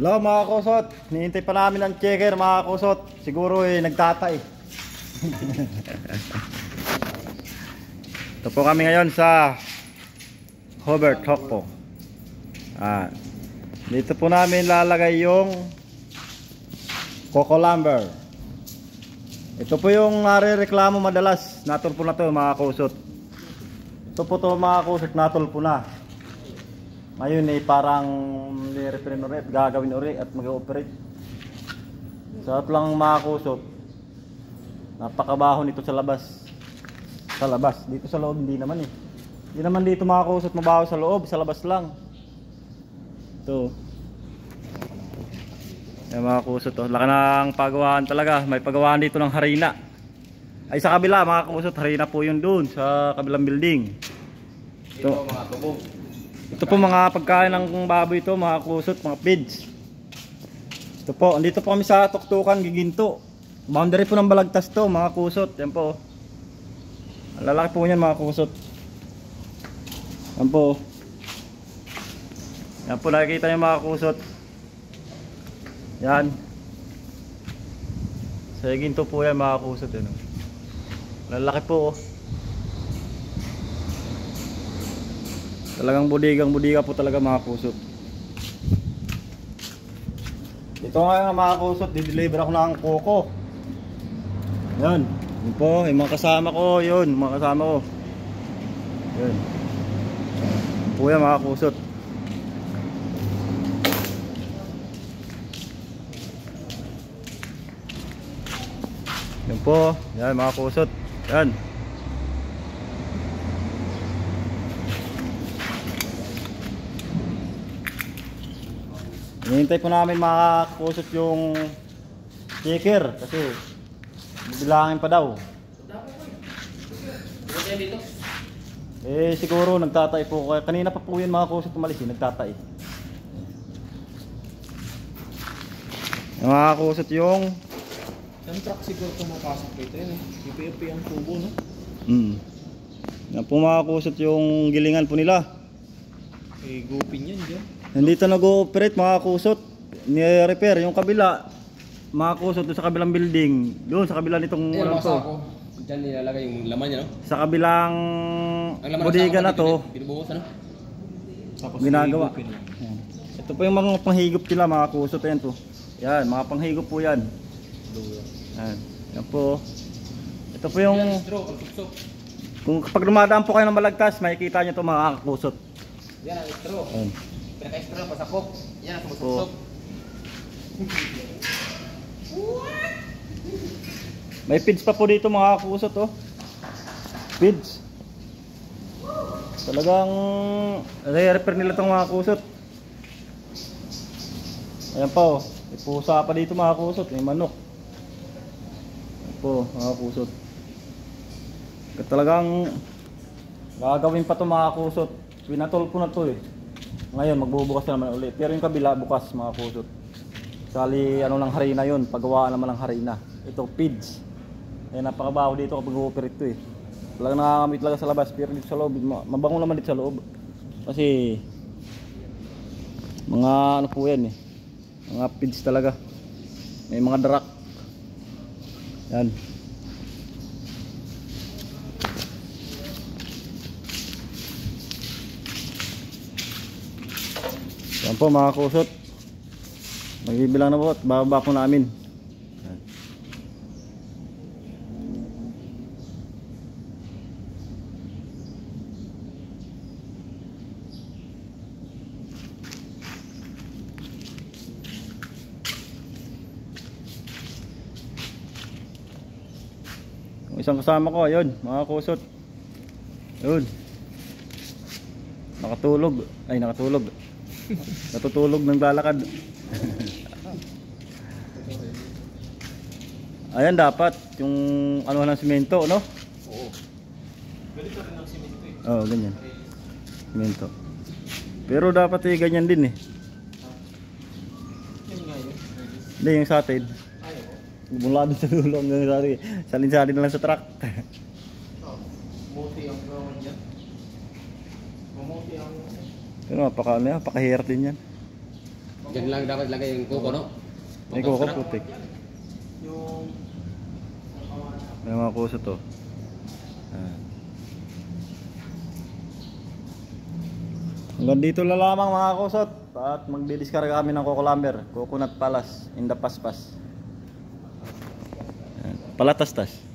Hello mga kusot, hinihintay pa namin ang checker mga kusot. Siguro nagtatay. Ito po kami ngayon sa Hobart Hokpo. Dito po namin lalagay yung coco lumber. Ito po yung nare-reklamo madalas. Natol po na to mga kusot. Ito po to mga kusot, natol po na. Ngayon parang ni-reprint ulit, gagawin ulit at mag-ooperate. Sa lang mga kusot, napakabaho nito sa labas. Sa labas, dito sa loob hindi naman Hindi naman dito mga kusot mabaho sa loob, sa labas lang. Ito. Yan mga kusot, laki ng pagawaan talaga. May pagawaan dito ng harina. Ay sa kabila mga kusot, harina po yun doon sa kabilang building. Ito mga tubo. Ito po mga pagkain ng baboy ito mga kusot, mga feeds. Ito po, andito po kami sa Tuktukan, Giginto. Boundary po ng Balagtas to mga kusot. Yan po. Ang lalaki po yan mga kusot. Yan po. Yan po nakikita nyo mga kusot. Yan. Sa Giginto po yan mga kusot. Yan. Lalaki po. Talagang budigang-budiga po talaga mga kusot. Ito nga mga kusot, dideliver ako ng coco. Yan. Yun po, yung mga kasama ko, yun, mga kasama ko. Yun. Yun po yan mga kusot. Yun po, yan mga kusot. Yan. Hinihintay po namin mga kusot yung checker kasi bibilangin pa daw. Siguro nagtatay po. Kanina pa po yun mga kusot umalis nagtatay. Mga kusot yung truck siguro pumapasok dito yun UPFP ang tubo no? Yan po mga kusot yung gilingan po nila. Gupin yan dyan. Nandito nag-ooperate mga kusot. Ni-repair yung kabila. Mga kusot doon sa kabilang building. Doon sa kabila nitong ano to. Diyan nilalagay yung laman niya no? Sa kabilang bodega na to. Binubuhos ano? Tapos ginagawa. Ito po yung mga panghigop nila mga kusot. Yan to. Yan mga panghigop po yan. Yan. Yan po. Ito po yung kung kapag dumadaan po kayo ng Balagtas, makikita nyo ito mga kusot. Yan ang straw. Pinaka-straw pasakop. Yan ang sumusok. May feeds pa po dito mga kusot feeds. Talagang re-repair nila itong mga kusot. Ayan pa may pusa pa dito mga kusot. May manok. Ayan po mga kusot. Talagang gagawin pa ito mga kusot. Pinatol ko na ito Ngayon magbubukas na naman ulit. Pero yung kabila bukas mga kusot. Sali lang harina yun. Pagawaan naman ng harina. Ito feeds. Napakabaho dito kapag u-operate ito Talagang nakakamit talaga sa labas. Pero dito sa loob mabango naman dito sa loob. Kasi mga po yan mga feeds talaga. May mga darak. Yan. Yan po mga kusot. Magbibilang na po at bababa po namin. Yung isang kasama ko ayun mga kusot. Ayun. Nakatulog. Natutulog ng lalakad. Ayan dapat yung ng simento no? Oo. Ganito rin ng simento Oo, ganyan. Simento. Pero dapat ganyan din Yan nga yun. Hindi yung sa atin. Mula din sa dulo hanggang sa atin. Salin-salin na lang sa truck. Buti ang gawin dyan. Mamuti ang Pero napakahirap din yan. Diyan lang dapat lagay yung kuko, no? May kuko putik. May mga kusot to. Hanggang dito na lamang mga kusot. At magdidiskarga kami ng Cocolamber, Coconut Palace in the Paspas. Palatastas.